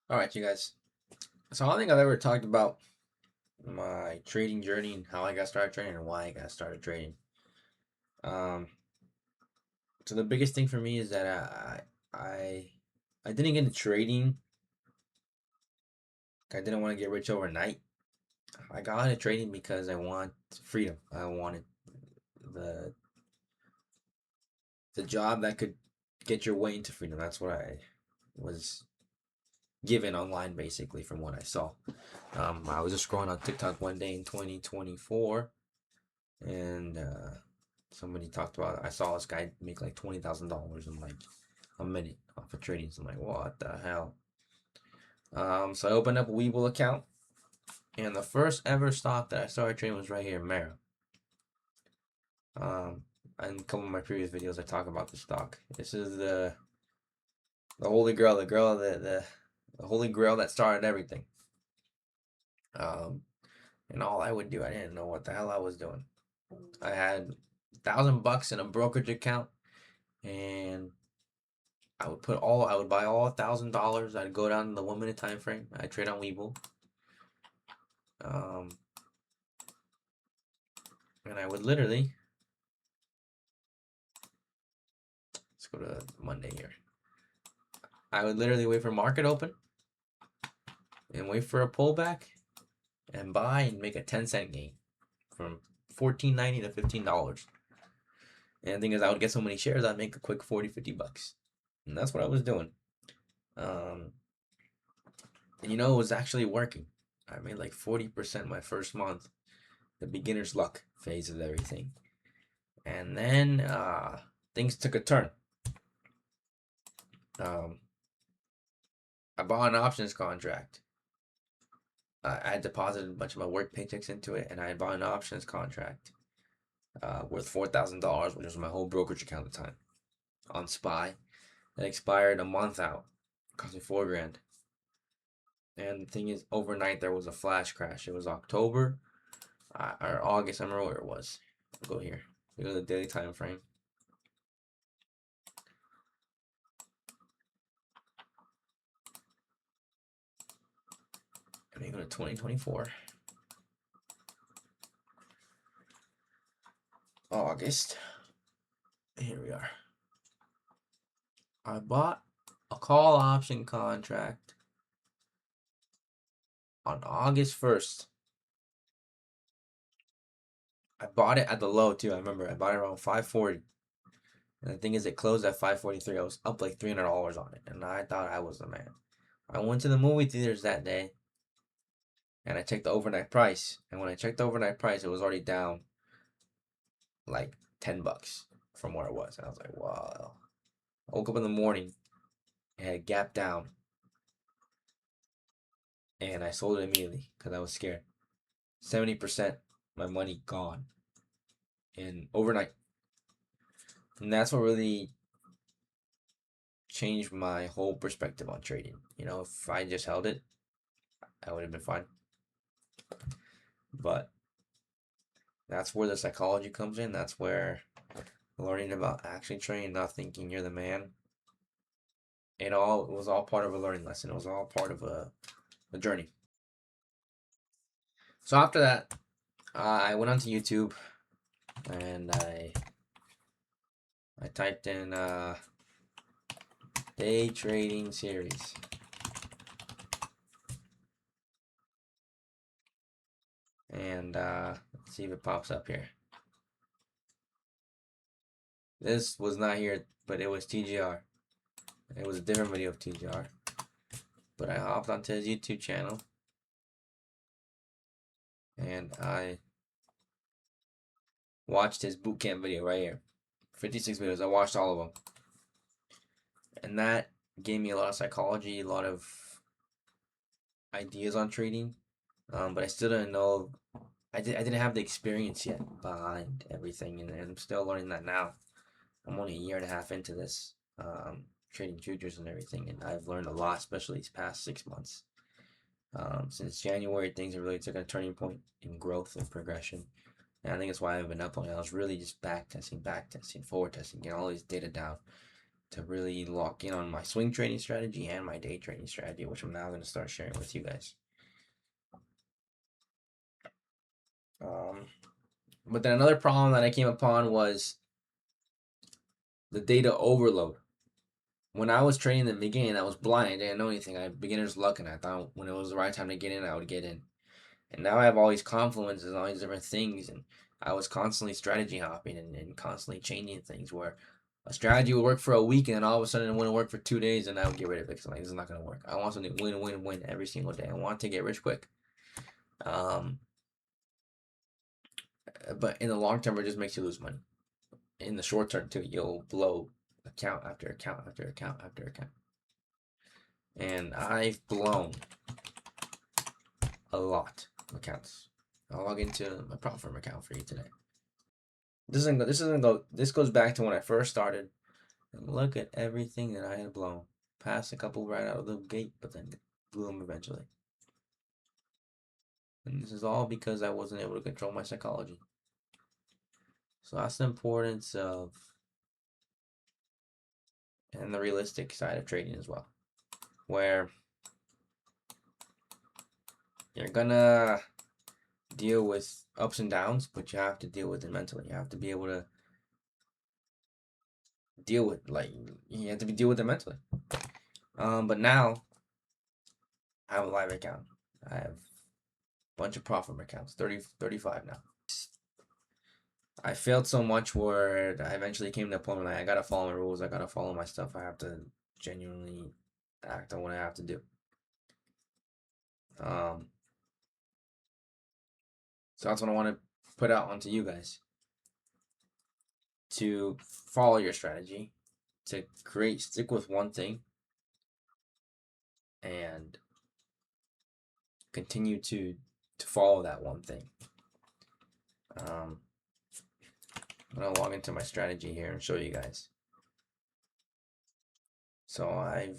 All right, you guys. So I don't think I've ever talked about my trading journey and how I got started trading and why I got started trading. Um, so the biggest thing for me is that I didn't get into trading. I didn't want to get rich overnight. I got into trading because I want freedom. I wanted the the job that could get your way into freedom. That's what I was given online, basically, from what I saw. I was just scrolling on TikTok one day in 2024, and somebody talked about. I saw this guy make like $20,000 in like a minute off of trading. So I'm like, what the hell? So I opened up a Webull account, and the first ever stock that I started trading was right here, Mara. Um, in a couple of my previous videos, I talk about the stock. This is the holy grail, the holy grail that started everything. Um, and all I would do, I didn't know what the hell I was doing. I had $1,000 in a brokerage account, and I would buy all $1,000. I'd go down in the 1 minute time frame. I'd trade on Webull. Um, and I would literally, let's go to Monday here. I would literally wait for market open and wait for a pullback and buy and make a 10-cent gain from $14.90 to $15. And the thing is, I would get so many shares, I'd make a quick 40, $50. And that's what I was doing. Um, and it was actually working. I made like 40% my first month, the beginner's luck phase of everything. And then things took a turn. Um, I bought an options contract. I had deposited a bunch of my work paychecks into it, and I had bought an options contract worth $4,000, which was my whole brokerage account at the time, on SPY. That expired a month out, cost me $4,000. And the thing is, overnight there was a flash crash. It was October or August. I remember where it was. I'll go here. We go to the daily time frame. And we go to 2024. August. Here we are. I bought a call option contract on August 1st. I bought it at the low too. I remember I bought it around 540. And the thing is, it closed at 543. I was up like $300 on it, and I thought I was the man. I went to the movie theaters that day, and I checked the overnight price. And when I checked the overnight price, it was already down like $10 from where it was. And I was like, wow. I woke up in the morning, it had gapped down, and I sold it immediately because I was scared. 70% my money gone in overnight. And that's what really changed my whole perspective on trading. If I just held it, I would have been fine. But that's where the psychology comes in. That's where learning about action trading, not thinking you're the man. It was all part of a learning lesson. It was all part of a journey. So after that, I went onto YouTube and I typed in day trading series. And let's see if it pops up here. This was not here, but it was TGR. It was a different video of TGR. But I hopped onto his YouTube channel and I watched his bootcamp video right here. 56 videos. I watched all of them. And that gave me a lot of psychology, a lot of ideas on trading. But I still didn't know. I didn't have the experience yet behind everything, and I'm still learning that now. I'm only a year and a half into this, trading futures and everything, and I've learned a lot, especially these past 6 months. Since January, things have really taken a turning point in growth and progression. And I think that's why I've been up on it. I was really just back testing, forward testing, getting all these data down. to really lock in on my swing trading strategy and my day trading strategy, which I'm now going to start sharing with you guys. But then another problem that I came upon was the data overload. When I was trading in the beginning, I was blind. I didn't know anything. I had beginner's luck, and I thought when it was the right time to get in, I would get in. And now I have all these confluences and all these different things, and I was constantly strategy hopping and constantly changing things where a strategy would work for a week, and then all of a sudden it wouldn't work for 2 days, and I would get rid of it because I'm like, this is not going to work. I want something win, win, win every single day. I want to get rich quick. But in the long term, it just makes you lose money. In the short term, too, you'll blow account after account after account after account. And I've blown a lot of accounts. I'll log into my prop firm account for you today. This goes back to when I first started. And look at everything that I had blown. Passed a couple right out of the gate, but then blew them eventually. And this is all because I wasn't able to control my psychology. So that's the importance of, and the realistic side of trading as well, where you're gonna deal with ups and downs, but you have to deal with it mentally. You have to be able to deal with, deal with it mentally. But now I have a live account. I have a bunch of profit accounts, 35 now. I failed so much where I eventually came to a point where I gotta follow my rules. I gotta follow my stuff. I have to genuinely act on what I have to do. So that's what I want to put out onto you guys. To follow your strategy, to stick with one thing, and continue to follow that one thing. I'm gonna log into my strategy here and show you guys. So I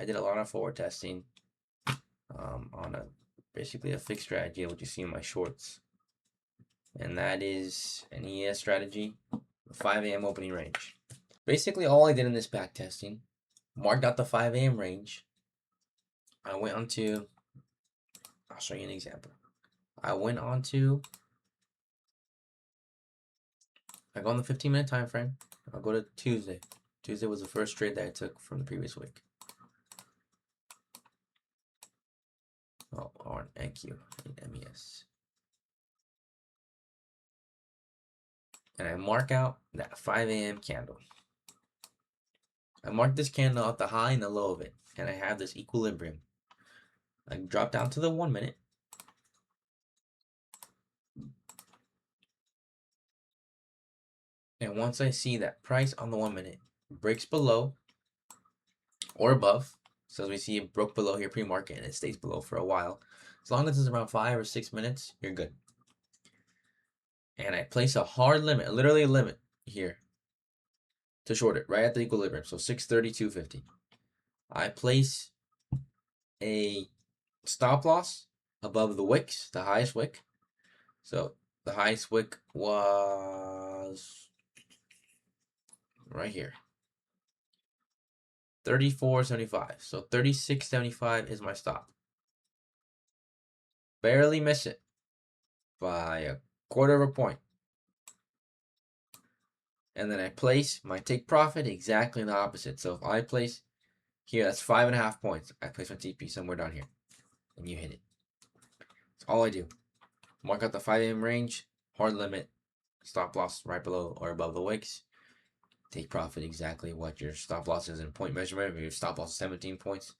did a lot of forward testing on basically a fixed strategy, what you see in my shorts, and that is an ES strategy, 5 a.m. opening range. Basically, all I did in this back testing, marked out the 5 a.m. range. I went onto, I'll show you an example. I go on the 15-minute time frame. I'll go to Tuesday. Tuesday was the first trade that I took from the previous week. Oh, or an NQ, MES. And I mark out that 5 a.m. candle. I mark this candle out the high and the low of it, and I have this equilibrium. I drop down to the 1 minute. And once I see that price on the 1 minute breaks below or above, so as we see it broke below here pre-market and it stays below for a while, as long as it's around 5 or 6 minutes, you're good. And I place a hard limit, literally a limit here to short it right at the equilibrium. So 632.50. I place a stop loss above the wicks, the highest wick. So the highest wick was right here, 34.75. So 36.75 is my stop. Barely miss it by a quarter of a point. And then I place my take profit exactly the opposite. So if I place here, that's 5.5 points. I place my TP somewhere down here, and you hit it. That's all I do. Mark out the 5 a.m. range, hard limit, stop loss right below or above the wicks. Take profit exactly what your stop loss is in point measurement. If your stop loss is 17 points,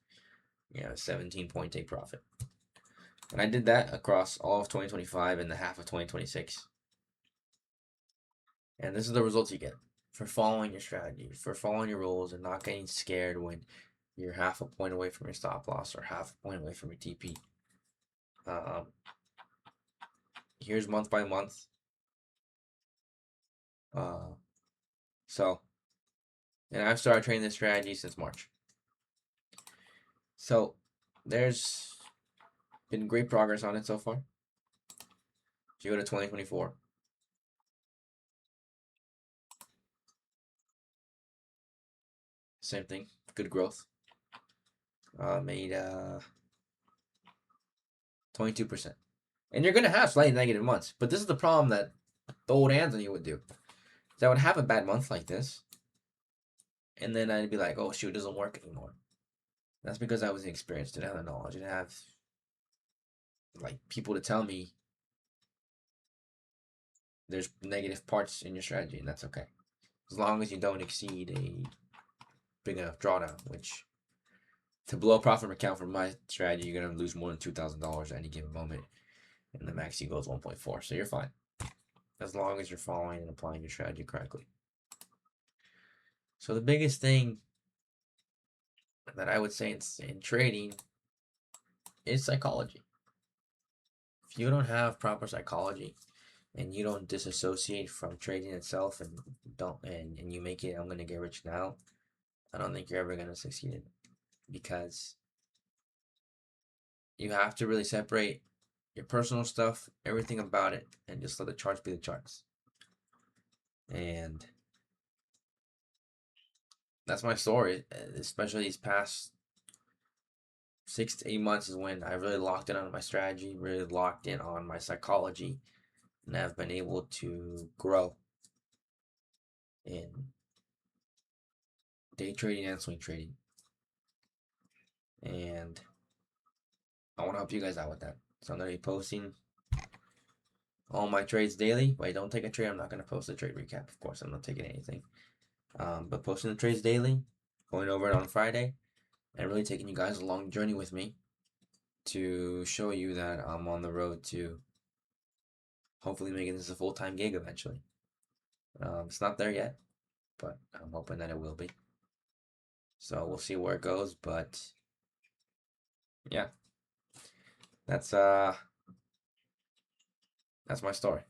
you have a 17-point take profit. And I did that across all of 2025 and the half of 2026. And this is the results you get for following your strategy, for following your rules and not getting scared when you're half a point away from your stop loss or half a point away from your TP. Here's month by month. And I've started trading this strategy since March. So there's been great progress on it so far. If you go to 2024, same thing, good growth. Made 22%. And you're gonna have slightly negative months, but this is the problem that the old Anthony would do. So I would have a bad month like this, and then I'd be like, "Oh shoot, it doesn't work anymore." That's because I was inexperienced, didn't have the knowledge, didn't have like people to tell me there's negative parts in your strategy, and that's okay, as long as you don't exceed a big enough drawdown. Which to blow a profit account for my strategy, you're gonna lose more than $2,000 at any given moment, and the max goes 1.4, so you're fine as long as you're following and applying your strategy correctly. So the biggest thing that I would say in trading is psychology. If you don't have proper psychology and you don't disassociate from trading itself and you make it, I'm gonna get rich now, I don't think you're ever gonna succeed in it, because you have to really separate your personal stuff, everything about it, and just let the charts be the charts. And that's my story, especially these past 6 to 8 months is when I really locked in on my strategy, really locked in on my psychology, and I've been able to grow in day trading and swing trading. And I want to help you guys out with that. So I'm going to be posting all my trades daily. If I don't take a trade, I'm not going to post a trade recap. Of course, I'm not taking anything. But posting the trades daily, going over it on Friday, and really taking you guys along the journey with me to show you that I'm on the road to hopefully making this a full-time gig eventually. It's not there yet, but I'm hoping that it will be. So we'll see where it goes, but yeah, that's my story.